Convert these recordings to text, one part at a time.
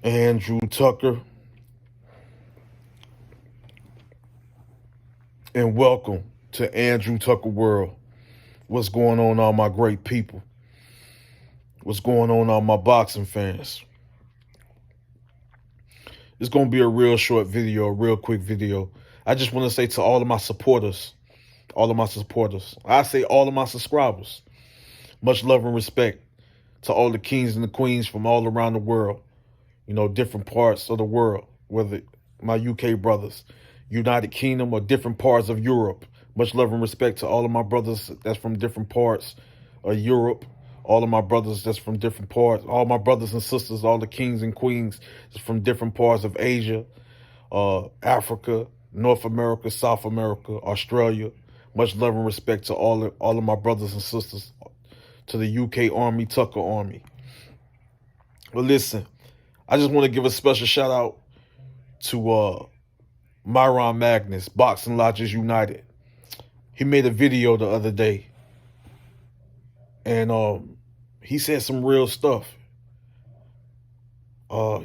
Andrew Tucker, and welcome to Andrew Tucker World. What's going on, all my great people? What's going on, all my boxing fans? It's going to be a real short video, a real quick video. I just want to say to all of my supporters, I say all of my subscribers, much love and respect to all the kings and the queens from all around the world, different parts of the world, whether my UK brothers, United Kingdom, or different parts of Europe. Much love and respect to all of my brothers that's from different parts of Europe, all of my brothers that's from different parts, all my brothers and sisters, all the kings and queens that's from different parts of Asia, Africa, North America, South America, Australia. Much love and respect to all of my brothers and sisters, to the UK Army, Tucker Army. Well, listen, I just want to give a special shout out to Myron Magnus, Boxing Lodges United. He made a video the other day, and he said some real stuff.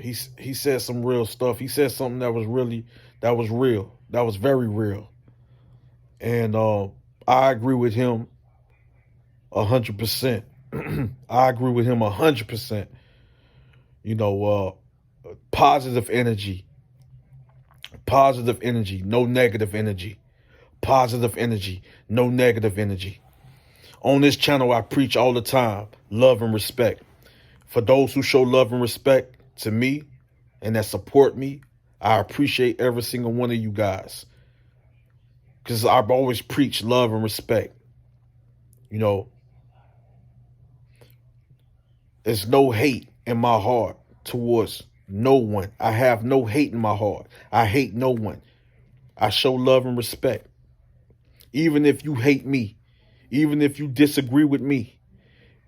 He said some real stuff. He said something that was real, that was very real. And I agree with him 100%. I agree with him 100%. Positive energy, no negative energy. Positive energy, no negative energy. On this channel, I preach all the time, love and respect. For those who show love and respect to me and that support me, I appreciate every single one of you guys. Because I've always preached love and respect. There's no hate in my heart towards no one. I have no hate in my heart. I hate no one. I show love and respect. Even if you hate me, even if you disagree with me,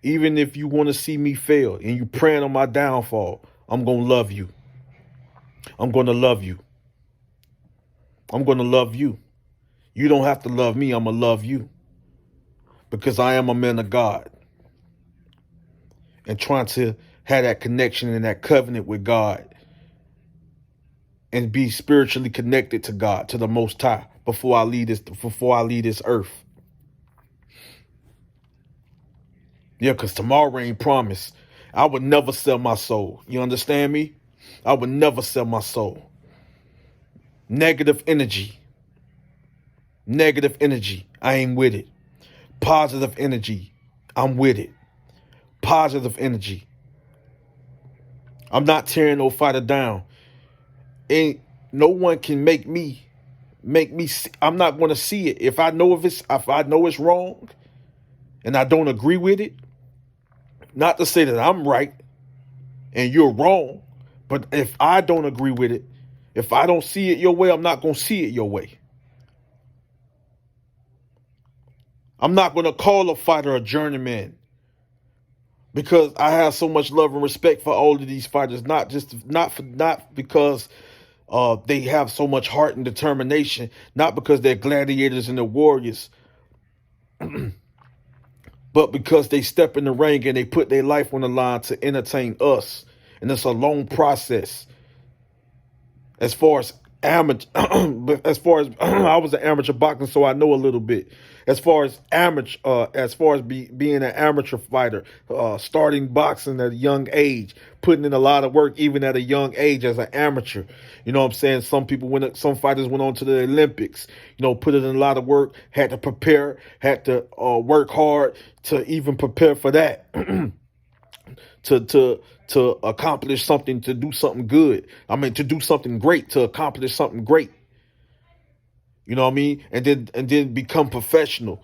even if you want to see me fail and you praying on my downfall, I'm going to love you. I'm going to love you. I'm going to love you. You don't have to love me. I'm going to love you. Because I am a man of God. And trying to have that connection and that covenant with God. And be spiritually connected to God, to the Most High, before I leave this earth. Yeah, because tomorrow ain't promised. I would never sell my soul. You understand me? I would never sell my soul. Negative energy. Negative energy. I ain't with it. Positive energy. I'm with it. Positive energy. I'm not tearing no fighter down. And no one can make me see. I'm not going to see it. If I know it's wrong and I don't agree with it, not to say that I'm right and you're wrong, but if I don't agree with it, if I don't see it your way, I'm not going to see it your way. I'm not going to call a fighter a journeyman because I have so much love and respect for all of these fighters, not because they have so much heart and determination, not because they're gladiators and they're warriors, but because they step in the ring and they put their life on the line to entertain us. And it's a long process. As far as amateur, I was an amateur boxer, so I know a little bit. As far as being an amateur fighter, starting boxing at a young age, putting in a lot of work even at a young age as an amateur. You know what I'm saying? Some fighters went on to the Olympics, put in a lot of work, had to prepare, had to work hard to even prepare for that. to accomplish something, to do something good. To do something great, to accomplish something great. You know what I mean? And then become professional.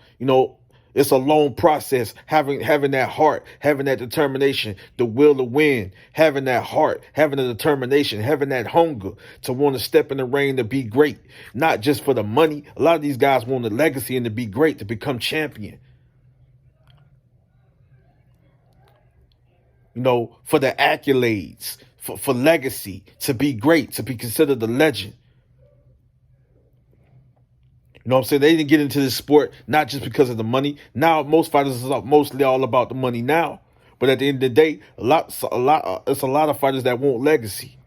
It's a long process. Having that heart, having that determination, the will to win, having that heart, having the determination, having that hunger to want to step in the ring to be great. Not just for the money. A lot of these guys want the legacy and to be great, to become champion. For the accolades, for legacy, to be great, to be considered a legend. You know what I'm saying? They didn't get into this sport not just because of the money. Now, most fighters is mostly all about the money now. But at the end of the day, it's a lot of fighters that want legacy.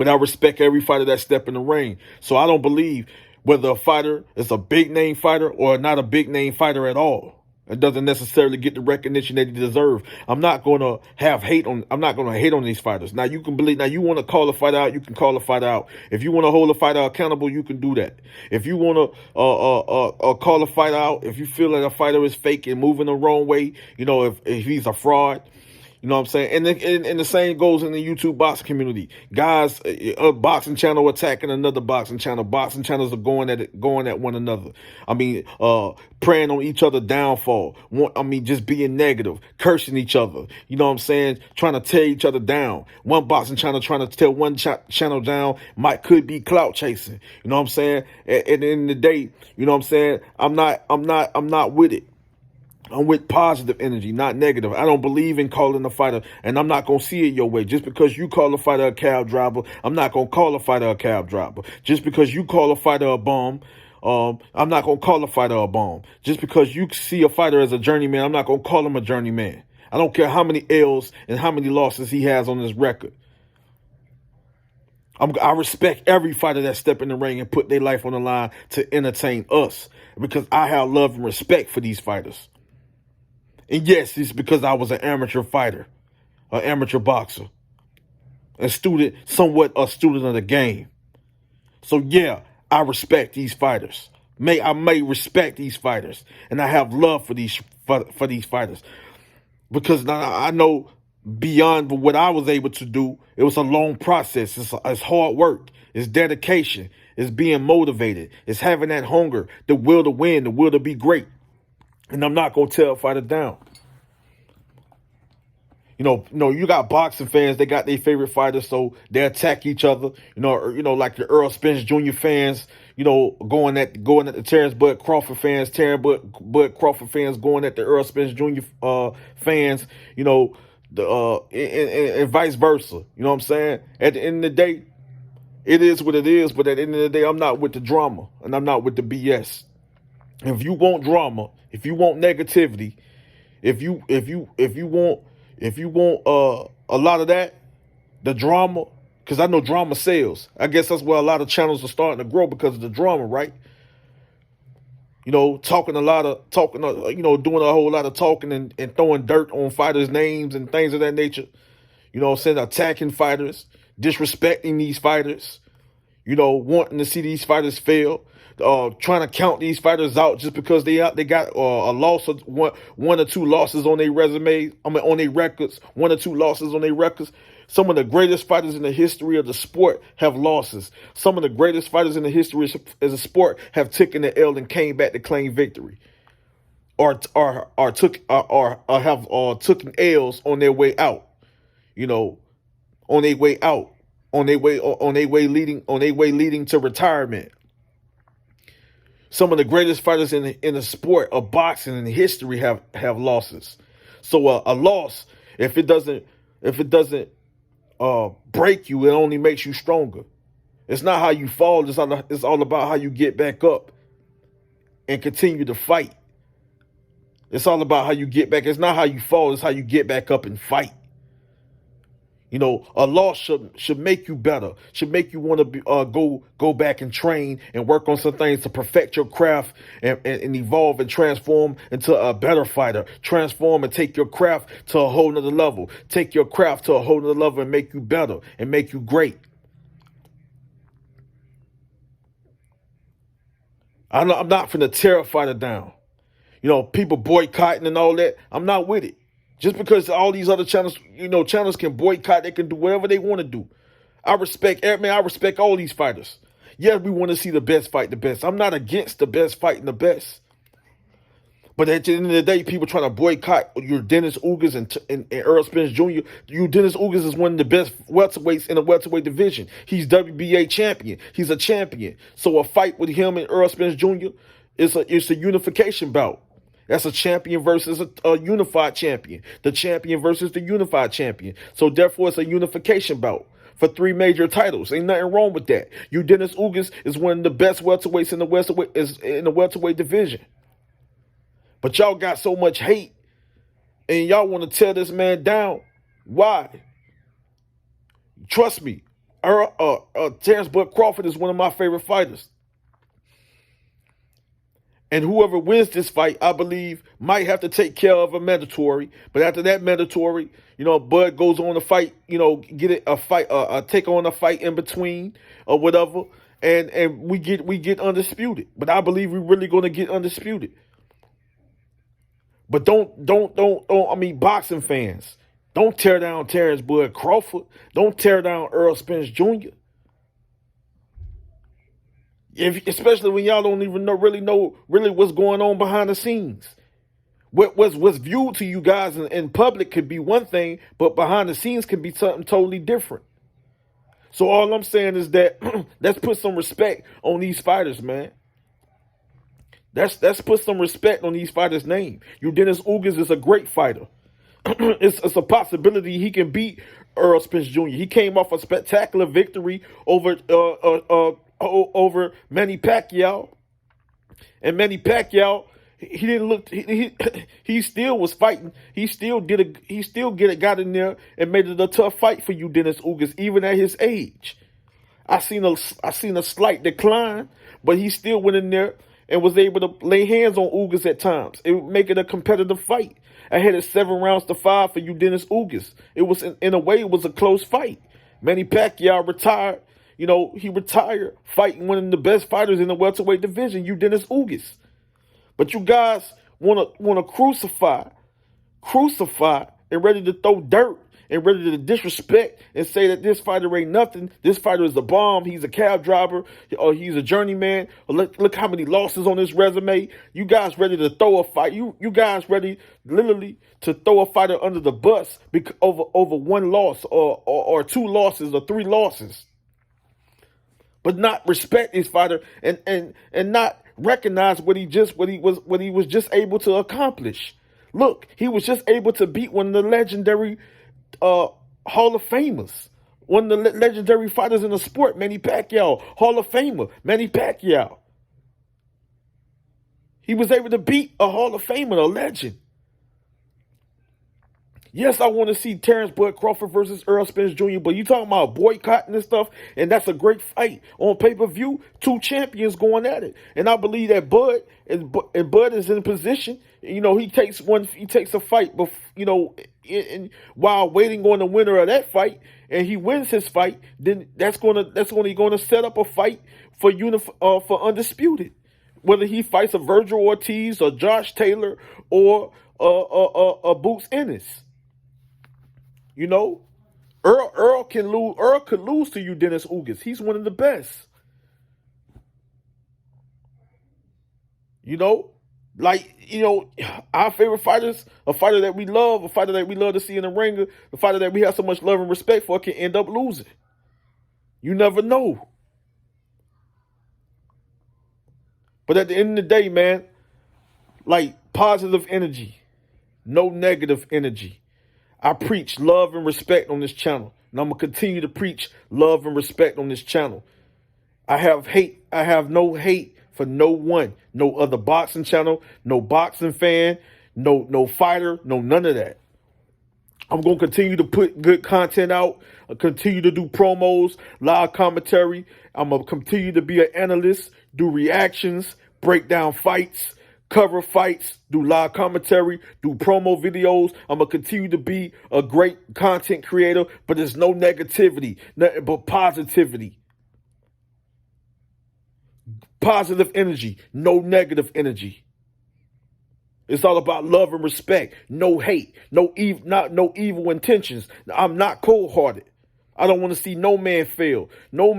But I respect every fighter that step in the ring. So I don't believe whether a fighter is a big name fighter or not a big name fighter at all. It doesn't necessarily get the recognition that he deserves. I'm not gonna hate on these fighters. Now you can believe. Now you want to call a fighter out, you can call a fighter out. If you want to hold a fighter accountable, you can do that. If you want to call a fighter out, if you feel that a fighter is fake and moving the wrong way, if he's a fraud. You know what I'm saying? And the same goes in the YouTube boxing community. Guys, a boxing channel attacking another boxing channel. Boxing channels are going at one another. I mean, preying on each other's downfall. Just being negative, cursing each other. You know what I'm saying? Trying to tear each other down. One boxing channel trying to tear one channel down could be clout chasing. You know what I'm saying? At the end of the day, you know what I'm saying? I'm not with it. I'm with positive energy, not negative. I don't believe in calling a fighter, and I'm not going to see it your way. Just because you call a fighter a cab driver, I'm not going to call a fighter a cab driver. Just because you call a fighter a bum, I'm not going to call a fighter a bum. Just because you see a fighter as a journeyman, I'm not going to call him a journeyman. I don't care how many L's and how many losses he has on his record. I respect every fighter that step in the ring and put their life on the line to entertain us, because I have love and respect for these fighters. And yes, it's because I was an amateur fighter, an amateur boxer, somewhat a student of the game. So yeah, I respect these fighters. I may respect these fighters, and I have love for these fighters, because I know beyond what I was able to do, it was a long process. It's hard work. It's dedication. It's being motivated. It's having that hunger, the will to win, the will to be great. And I'm not going to tear a fighter down. You got boxing fans, they got their favorite fighters, so they attack each other. Like the Earl Spence Jr. fans, going at the Terrence Bud Crawford fans, Bud Crawford fans going at the Earl Spence Jr. Fans, and vice versa. You know what I'm saying? At the end of the day, it is what it is, but at the end of the day, I'm not with the drama, and I'm not with the BS. If you want drama, if you want negativity, if you want a lot of that, the drama, because I know drama sells. I guess that's where a lot of channels are starting to grow, because of the drama, right? Doing a whole lot of talking and throwing dirt on fighters' names and things of that nature. Attacking fighters, disrespecting these fighters, wanting to see these fighters fail, trying to count these fighters out just because they got a loss of one or two losses on their resumes. On their records, 1 or 2 losses on their records. Some of the greatest fighters in the history of the sport have losses. Some of the greatest fighters in the history of the sport have taken the L and came back to claim victory, or have taken L's on their way out. On their way out, on their way leading to retirement. Some of the greatest fighters in the sport of boxing in history have losses. So a loss, if it doesn't break you, it only makes you stronger. It's not how you fall. It's all about how you get back up and continue to fight. It's all about how you get back. It's not how you fall. It's how you get back up and fight. A loss should make you better, should make you want to go back and train and work on some things to perfect your craft and evolve and transform into a better fighter. Transform and take your craft to a whole nother level. Take your craft to a whole nother level and make you better and make you great. I'm not finna tear a fighter down. People boycotting and all that. I'm not with it. Just because all these other channels can boycott, they can do whatever they want to do. I respect all these fighters. Yes, we want to see the best fight the best. I'm not against the best fighting the best. But at the end of the day, people trying to boycott your Dennis Ugas and Earl Spence Jr. Dennis Ugas is one of the best welterweights in the welterweight division. He's WBA champion. He's a champion. So a fight with him and Earl Spence Jr. it's a unification bout. That's a champion versus a unified champion. The champion versus the unified champion. So therefore, it's a unification bout for 3 major titles. Ain't nothing wrong with that. Dennis Ugas is one of the best welterweights in the welterweight division. But y'all got so much hate, and y'all want to tear this man down. Why? Trust me, Terrence Bud Crawford is one of my favorite fighters. And whoever wins this fight, I believe, might have to take care of a mandatory. But after that mandatory, Bud goes on to fight, get a fight, take on a fight in between or whatever, and we get undisputed. But I believe we're really going to get undisputed. But boxing fans, don't tear down Terrence Bud Crawford. Don't tear down Earl Spence Jr. Especially when y'all don't even really know what's going on behind the scenes. What's viewed to you guys in public could be one thing, but behind the scenes can be something totally different. So all I'm saying is that let's put some respect on these fighters, man. Let's put some respect on these fighters' name. Dennis Ugas is a great fighter. It's a possibility he can beat Earl Spence Jr. He came off a spectacular victory over Manny Pacquiao, and Manny Pacquiao, he didn't look. He still was fighting. He still got in there and made it a tough fight for Dennis Ugas, even at his age. I seen a slight decline, but he still went in there and was able to lay hands on Ugas at times. It would make it a competitive fight. I had it 7-5 for Dennis Ugas. It was in a way it was a close fight. Manny Pacquiao retired. He retired fighting one of the best fighters in the welterweight division, Dennis Ugas. But you guys want to crucify and ready to throw dirt and ready to disrespect and say that this fighter ain't nothing. This fighter is a bomb. He's a cab driver, or he's a journeyman. Or look how many losses on his resume. You guys ready to throw a fight. You guys ready literally to throw a fighter under the bus over one loss or 2 losses or 3 losses. But not respect his fighter and not recognize what he was just able to accomplish. Look, he was just able to beat one of the legendary Hall of Famers, one of the legendary fighters in the sport, Manny Pacquiao, Hall of Famer, Manny Pacquiao. He was able to beat a Hall of Famer, a legend. Yes, I want to see Terrence Bud Crawford versus Earl Spence Jr., but you talking about boycotting and stuff, and that's a great fight on pay-per-view. 2 champions going at it, and I believe that Bud is in position. He takes a fight, while waiting on the winner of that fight, and he wins his fight. Then that's going to set up a fight for Undisputed, whether he fights a Virgil Ortiz or Josh Taylor or Boots Ennis. Earl could lose to Dennis Ugas. He's one of the best. Our favorite fighters, a fighter that we love to see in the ring, a fighter that we have so much love and respect for, can end up losing. You never know. But at the end of the day, man, positive energy, no negative energy. I preach love and respect on this channel, and I'm going to continue to preach love and respect on this channel. I have no hate for no one, no other boxing channel, no boxing fan, no fighter, no none of that. I'm going to continue to put good content out, continue to do promos, live commentary. I'm going to continue to be an analyst, do reactions, break down fights, cover fights, do live commentary, do promo videos. I'm going to continue to be a great content creator, but there's no negativity, nothing but positivity. Positive energy, no negative energy. It's all about love and respect, no hate, no evil intentions. I'm not cold-hearted. I don't want to see no man fail. I don't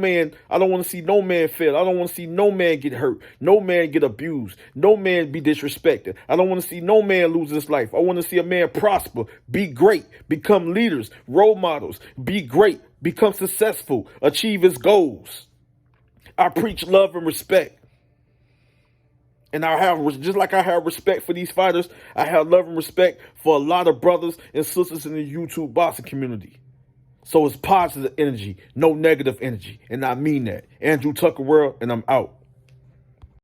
want to see no man fail. I don't want to see no man get hurt. No man get abused. No man be disrespected. I don't want to see no man lose his life. I want to see a man prosper, be great, become leaders, role models, be great, become successful, achieve his goals. I preach love and respect. And just like I have respect for these fighters, I have love and respect for a lot of brothers and sisters in the YouTube boxing community. So it's positive energy, no negative energy. And I mean that. Andrew Tucker World, and I'm out.